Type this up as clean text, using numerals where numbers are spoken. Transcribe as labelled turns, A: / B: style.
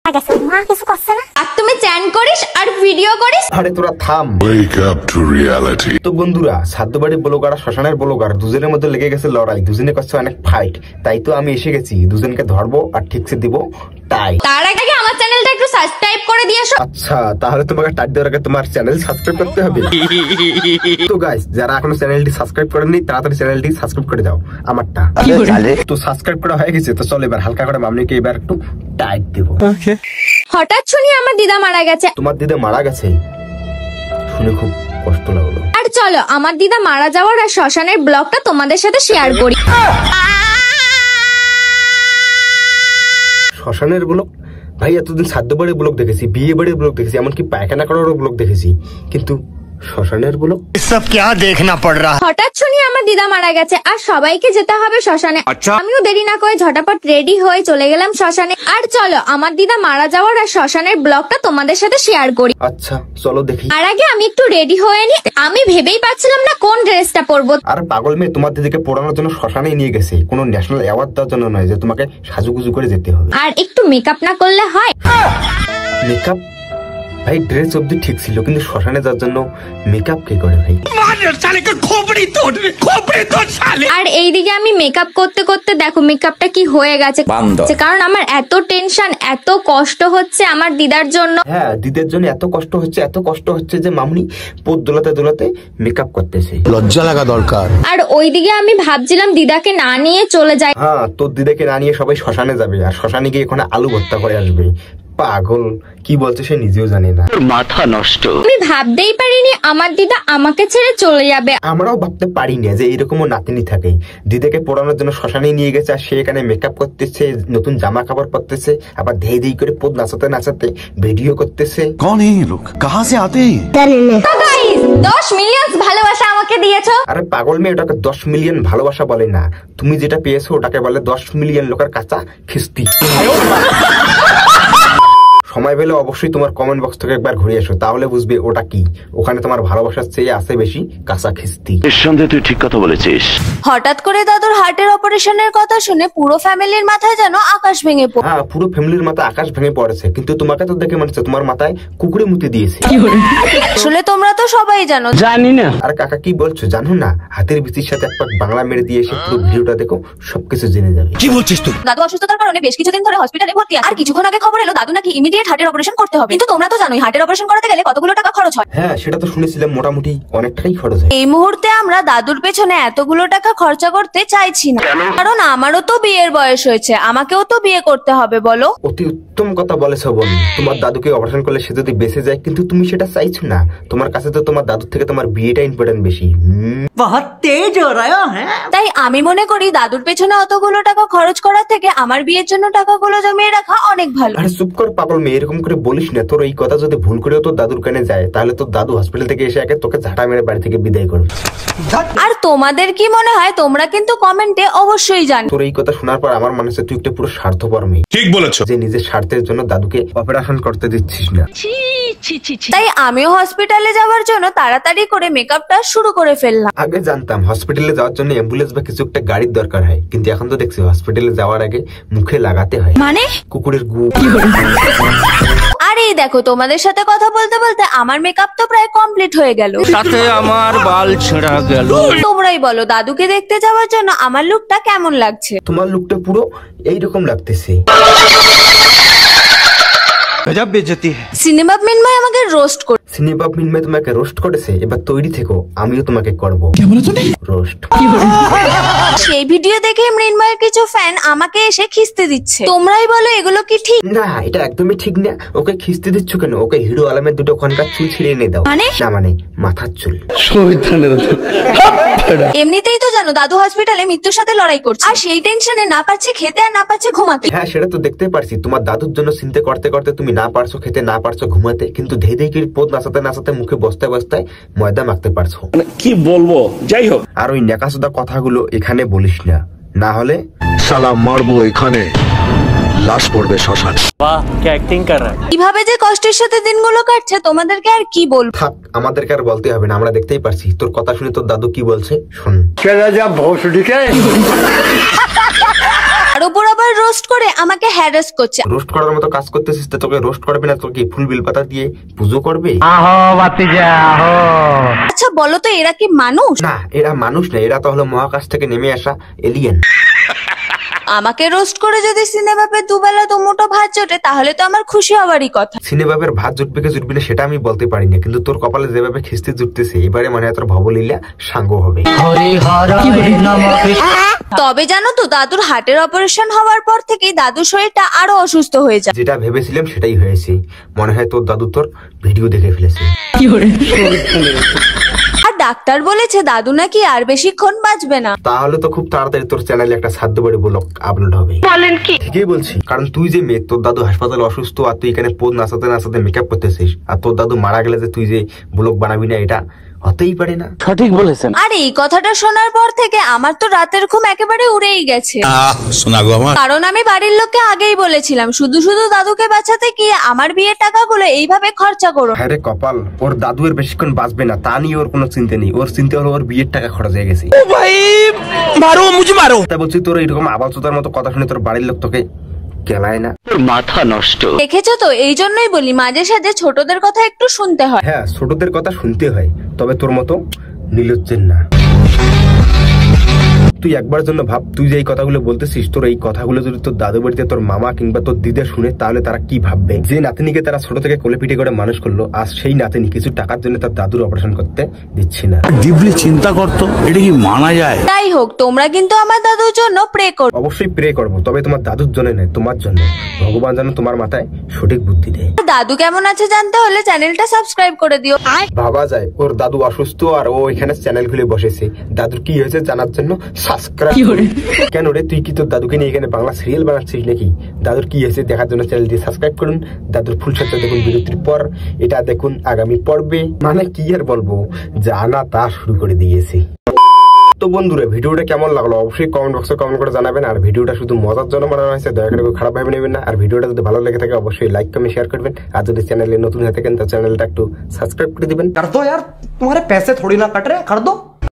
A: মা কিছু করছে না, আর তুমি চ্যান করিস আর ভিডিও করিস।
B: আরে তোরা থাম।
C: Wake up to reality.
B: তো বন্ধুরা, সাধ্যবাড়ির ব্লগার আর শ্মশানের ব্লগার দুজনের মধ্যে লেগে গেছে লড়াই, দুজনে করছে অনেক ফাইট। তাই তো আমি এসে গেছি, দুজনকে ধরবো আর ঠিকছে দিব টাই।
A: তার আগে আমার চ্যানেলটা একটু সাবস্ক্রাইব করে দিয়েছো।
B: আচ্ছা, তাহলে তোমাকে টাইট দেওয়ার আগে তোমার চ্যানেল সাবস্ক্রাইব করতে হবে। তো গাইস, যারা এখনো চ্যানেলটি সাবস্ক্রাইব করেননি তাড়াতাড়ি চ্যানেলটি সাবস্ক্রাইব করে দাও আমারটা। তো সাবস্ক্রাইব করা হয়ে গেছে, তো চলো এবার হালকা করে মামনিকে এবার একটু টাইট দেবো।
A: হঠাৎ শুনি আমার দিদা মারা গেছে।
B: তোমার দিদা মারা গেছে শুনে খুব কষ্ট লাগলো।
A: আর চলো আমার দিদা মারা যাওয়ার আর শ্মশানের ব্লগটা তোমাদের সাথে শেয়ার করি।
B: শ্মশানের ব্লগ? ভাই এতদিন সাধ্য বাড়ির ব্লগ দেখেছি, বিয়ে বাড়ির ব্লগ দেখেছি, এমনকি পায়খানা করারও ব্লগ দেখেছি, কিন্তু শ্মশানের ব্লগ
D: সব क्या देखना पड़ रहा है।
A: হঠাৎ শুনি আমার দিদা মারা গেছে আর সবাইকে যেতে হবে শ্মশানে। আমিও দেরি না করে ঝটাপট রেডি হয়ে চলে গেলাম শ্মশানে। আর চলো আমার দিদা মারা যাওয়ার আর শ্মশানের ব্লগটা তোমাদের সাথে শেয়ার করি।
B: আচ্ছা চলো দেখি।
A: আর আগে আমি একটু রেডি হয়ে নি, আমি ভেবেই পাচ্ছিলাম না কোন ড্রেসটা পরবো।
B: আর পাগল মেয়ে, তোমার দিদিকে পড়ানোর জন্য শ্মশানে নিয়ে গেছে, কোনো ন্যাশনাল অ্যাওয়ার্ড দেওয়ার জন্য নয় যে তোমাকে সাজুগুজু করে যেতে হবে।
A: আর একটু মেকআপ না করলে হয়?
B: মেকআপ? ভাই ড্রেস অব্দি ঠিক ছিল, কিন্তু শ্মশানে যাওয়ার জন্য মেকআপ কে করে ভাই?
A: আর এইদিকে আমি মেকআপ করতে করতে দেখো মেকআপটা কি হয়ে গেছে, কারণ আমার এত টেনশন, এত কষ্ট হচ্ছে আমার দিদার জন্য।
B: হ্যাঁ, দিদার জন্য এত কষ্ট হচ্ছে যে মামনি পোদ দোলাতে দোলাতে মেকআপ করতেছে।
D: লজ্জা লাগা দরকার।
A: আর ওইদিকে আমি ভাবছিলাম দিদাকে না নিয়ে চলে যাই।
B: হ্যাঁ, তোর দিদাকে না নিয়ে সবাই শ্মশানে যাবে, আর শ্মশানে গিয়ে ওখানে আলু ভর্তা করে আসবে। পাগল কি বলছে সে নিজেও জানে না,
D: মাথা নষ্ট।
A: আমি ভাবতেই পারিনি আমার দিদা আমাকে ছেড়ে চলে যাবে।
B: আমরাও ভাবতে পারি না যে এরকমও নাতিনি থাকে। দিদাকে পড়ানোর জন্য শ্মশানে নিয়ে গেছে, আর সে এখানে মেকআপ করতেছে, নতুন জামা কাপড় পরতেছে, আবার ধেই ধেই করে পোদ নাচাতে নাচাতে ভিডিও করতেছে।
E: कौन है ये लोग, कहाँ से आते हैं?
A: 10 মিলিয়ন ভালোবাসা আমাকে দিয়েছো।
B: আরে পাগল মেয়ে, ওটাকে 10 মিলিয়ন ভালোবাসা বলে না, তুমি যেটা পেয়েছো ওটাকে বলে 10 মিলিয়ন লোকের কাঁচা খিস্তি। সময় পেলে অবশ্যই তোমার কমেন্ট বক্স থেকে একবার ঘুরে এসো, তাহলে বুঝবে ওটা কি। ওখানে তোমার ভালোবাসার চেয়ে আছে বেশি কাঁচা খিস্তি।
F: নিঃসন্দেহে তুই ঠিক কথা বলেছিস।
G: হঠাৎ করে দাদুর হার্টের অপারেশনের কথা শুনে পুরো ফ্যামিলির মাথায় যেন আকাশ ভেঙে পড়ে।
B: হ্যাঁ, পুরো ফ্যামিলির মাথায় আকাশ ভেঙে পড়েছে, কিন্তু তোমাকে তো দেখে মনে হচ্ছে তোমার মাথায় কুকুরে মুতে দিয়েছে।
G: আসলে তোমরা তো সবাই জানো।
D: জানি না।
B: আর কাকা কি বলছো জানো না? হাতের বিচির সাথে এক পাক বাংলা মেরে দিয়ে এসে পুরো ভিডিওটা দেখো, সবকিছু জেনে যাবে।
D: কি বলছিস তুই?
G: দাদু অসুস্থতার কারণে বেশ কিছুদিন ধরে হসপিটালে ভর্তি আছে। আর কিছুক্ষণ আগে খবর এলো দাদু নাকি ইমিডিয়েট হার্টের অপারেশন করতে হবে। কিন্তু তোমরা তো জানোই হার্টের অপারেশন করাতে গেলে কতগুলো টাকা খরচ হয়।
B: হ্যাঁ, সেটা তো শুনেছিলাম, মোটামুটি অনেকটাই খরচ হয়।
G: এই মুহূর্তে আমরা দাদুর পেছনে এতগুলো টাকা খরচা করতে চাইছি না, কারণ আমারও তো বিয়ের বয়স হয়েছে, আমাকেও তো বিয়ে করতে হবে। বলো।
B: অতি উত্তম কথা বলেছো বোন। তোমার দাদুকে অপারেশন করলে সে যদি বেঁচে যায়, কিন্তু তুমি সেটা চাইছো না। তোমার কাছে তো তোমার দাদুর থেকে তোমার বিয়েটা ইম্পর্টেন্ট বেশি।
G: তাই আমি মনে করি দাদুর পেছনে অতগুলো টাকা খরচ করার থেকে আমার বিয়ের জন্য টাকাগুলো জমিয়ে রাখা অনেক ভালো।
B: আরে চুপ কর পাগল মেয়ে, এরকম করে বলিস না। তোর এই কথা যদি ভুল করেও তোর দাদুর কানে যায়, তাহলে তোর দাদু হসপিটাল থেকে এসে আগে তোকে ঝাঁটা মেরে বাড়ি থেকে বিদায় করবে।
G: আর তোমাদের কি মনে হয় তোমরা কিন্তু কমেন্টে অবশ্যই জানো।
B: তোর এই কথা শোনার পর আমার মনে হচ্ছে তুই একটা পুরো স্বার্থপর মেয়ে।
E: ঠিক বলেছো।
B: যে নিজের স্বার্থের জন্য দাদুকে অপারেশন করতে দিচ্ছিস না।
G: তাই আমিও হসপিটালে যাওয়ার জন্য তাড়াতাড়ি করে মেকআপটা শুরু করে ফেললাম।
B: আগে জানতাম হসপিটালে যাওয়ার জন্য অ্যাম্বুলেন্স বা কিছু একটা গাড়ির দরকার হয়, কিন্তু এখন তো দেখছি হসপিটালে যাওয়ার আগে মুখে লাগাতে হয়
G: মানে
B: কুকুরের গু।
G: আর এই দেখো তোমাদের সাথে কথা বলতে বলতে আমার মেকআপ তো প্রায় কমপ্লিট হয়ে গেল।
D: তাতে আমার বাল ছেঁড়া গেল।
G: তোমরাই বলো দাদুকে দেখতে যাওয়ার জন্য আমার লুকটা কেমন লাগছে।
B: তোমার লুকটা পুরো এইরকম লাগতেছে।
D: গজব বেইজ্জতি।
G: সিনেমা মিনময় আমাকে রোস্ট করে।
B: সিনেমা মিনময় তোমাকে রোস্ট করেছে, এবার তৈরি থেকো, আমিও তোমাকে করব রোস্ট।
G: সেই ভিডিও দেখে মৃন্ময়ের কিছু ফ্যান আমাকে এসে খিস্তে দিচ্ছে। তোমরাই বলো এগুলো কি ঠিক?
B: না, এটা একদমই ঠিক না। ওকে খিস্তে দিচ্ছ কেন? ওকে হিরো আলমের দুটো খনকার চুল ছিঁড়ে এনে দাও।
G: মানে?
B: না মানে মাথার চুল।
G: এমনিতেই তো জানো দাদু হসপিটালে মৃত্যুর সাথে লড়াই করছে, আর সেই টেনশনে না পারছে খেতে আর না পারছে ঘুমাতে।
B: হ্যাঁ, সেটা তো দেখতে পারছি। তোমার দাদুর জন্য চিন্তা করতে করতে তুমি না পারছো খেতে, না পারছো ঘুমাতে, কিন্তু ধেই ধেই করে পোদ নাচাতে নাচাতে মুখে বস্তায় বস্তায় ময়দা মাখতে পারছো।
F: কি বলবো, যাই হোক।
B: আর ওই নেকাসোদা কথাগুলো এখানে বলিস না, না হলে
E: সালা মারবো এখানে, লাশ পড়বে শ্মশানে।
D: বাহ, কি অ্যাক্টিং কর রহা है।
G: কিভাবে যে কষ্টের সাথে দিনগুলো কাটছে তোমাদেরকে আর কি বলবো।
B: থাক, আমাদেরকে আর বলতে হবে না, আমরা দেখতেই পারছি। তোর কথা শুনে তোর দাদু কি বলছে শোন।
G: তার উপর আবার রোস্ট করে আমাকে হ্যারাস করছে।
B: রোস্ট করার মতো কাজ করতেছিস তো তোকে রোস্ট করবে না, তোকে ফুল বিল পাতা দিয়ে পুজো করবে?
G: আচ্ছা বলো তো এরা কি মানুষ?
B: না, এরা মানুষ না, এরা তো হলো মহাকাশ থেকে নেমে আসা এলিয়েন।
G: আমাকে রোস্ট করে যদি সিনেমাপে দুবেলা দুমুঠো ভাত জোটে তাহলে তো আমার খুশি হওয়ারই কথা।
B: সিনেবাবের ভাত জুটবে কি জুটবে না সেটা আমি বলতে পারি না, কিন্তু তোর কপালে যেভাবে খিস্তি জুটতেছে এবারে মানে তোর ভবলীলা সাঙ্গ হবে।
G: তবে জানো তো দাদুর হার্টের অপারেশন হওয়ার পর থেকেই দাদুর শরীরটা আরো অসুস্থ হয়ে যায়।
B: যেটা ভেবেছিলাম সেটাই হয়েছে, মনে হয় তোর দাদু তোর ভিডিও দেখে ফেলেছে।
G: আর ডাক্তার বলেছে দাদু নাকি আর বেশিক্ষণ বাঁচবে না।
B: তাহলে তো খুব তাড়াতাড়ি তোর চ্যানেলে একটা সাধ্য বাড়ি ব্লগ আপলোড হবে।
G: বলেন কি?
B: ঠিকই বলছি, কারণ তুই যে মেয়ে, তোর দাদু হাসপাতালে অসুস্থ আর তুই এখানে পোদ নাচাতে নাচাতে মেকআপ করতেছিস, আর তোর দাদু মারা গেলে যে তুই যে ব্লগ বানাবি না, এটা হতেই পারে না।
D: সঠিক বলেছেন।
G: আর এই কথাটা শোনার পর থেকে আমার তো রাতের ঘুম একেবারে উড়েই গেছে। কারণ আমি বাড়ির লোককে আগেই বলেছিলাম শুধু শুধু দাদুকে বাঁচাতে গিয়ে আমার বিয়ের টাকাগুলো এইভাবে খরচা করো।
B: হ্যাঁ রে কপাল, ওর দাদু এর বেশিক্ষণ বাঁচবে না তা নিয়ে ওর কোনো চিন্তা নেই, ওর চিন্তা হলো ওর বিয়ের টাকা খরচ হয়ে গেছে। তা বলছি তোর এরকম আবালচোদার মতো কথা শুনে তোর বাড়ির লোক তোকে কেলায় না?
F: তোর মাথা নষ্ট।
G: দেখেছো তো, এই জন্যই বলি মাঝে সাঝে ছোটদের কথা একটু শুনতে হয়।
B: হ্যাঁ, ছোটদের কথা শুনতে হয়, তবে তোর মতো নিলজ্জের না। তুই একবার জন্য ভাব, তুই যে এই কথাগুলো বলতেছিস, তোর এই কথাগুলো যদি তোর দাদু বাড়িতে তোর মামা কিংবা তোর দিদা শুনে তাহলে তারা কি ভাববে? যে নাতিনিকে তারা ছোট থেকে কোলে পিঠে করে মানুষ করলো, আজ সেই নাতিনি কিছু টাকার জন্য তার দাদুর অপারেশন করতে দিচ্ছি না।
E: ডিপলি চিন্তা করতো এটা কি মানা যায়?
G: যাই হোক, তোমরা কিন্তু আমার দাদুর জন্য প্রে করো।
B: অবশ্যই প্রে করবো, তবে তোমার দাদুর জন্য নয়, তোমার জন্য। ভগবান যেন তোমার মাথায় সঠিক বুদ্ধি দেয়।
G: দাদু কেমন আছে জানতে হলে চ্যানেলটা সাবস্ক্রাইব করে দিও।
B: ভাবা যায় ওর দাদু অসুস্থ আর ও এখানে চ্যানেল খুলে বসেছে, দাদুর কি হয়েছে জানার জন্য সাবস্ক্রাইব। কেন রে, তুই কি তোর দাদুকে নিয়ে এখানে বাংলা সিরিয়াল বানাচ্ছিস নাকি? দাদুর কি হয়েছে দেখার জন্য চ্যানেলটি সাবস্ক্রাইব করুন। দাদুর ফুল সজ্জা দেখুন বিরতির পর, এটা দেখুন আগামী পর্বে। মানে কি আর বলবো, জানা তা শুরু করে দিয়েছি। তো বন্ধুরা, ভিডিওটা কেমন লাগলো অবশ্যই কমেন্ট বক্সে কমেন্ট করে জানাবেন। আর ভিডিওটা শুধু মজার জন্য বানানো হয়েছে, দয়া করে খারাপ ভাবে নেবেন না। আর ভিডিওটা যদি ভালো লেগে থাকে অবশ্যই লাইক কমেন্ট শেয়ার করবেন। আর যদি চ্যানেলে নতুন হয়ে থাকেন তো চ্যানেলটা একটু সাবস্ক্রাইব করে দিবেন।
H: कर दो यार, तुम्हारे पैसे थोड़ी ना कट रहे, कर दो।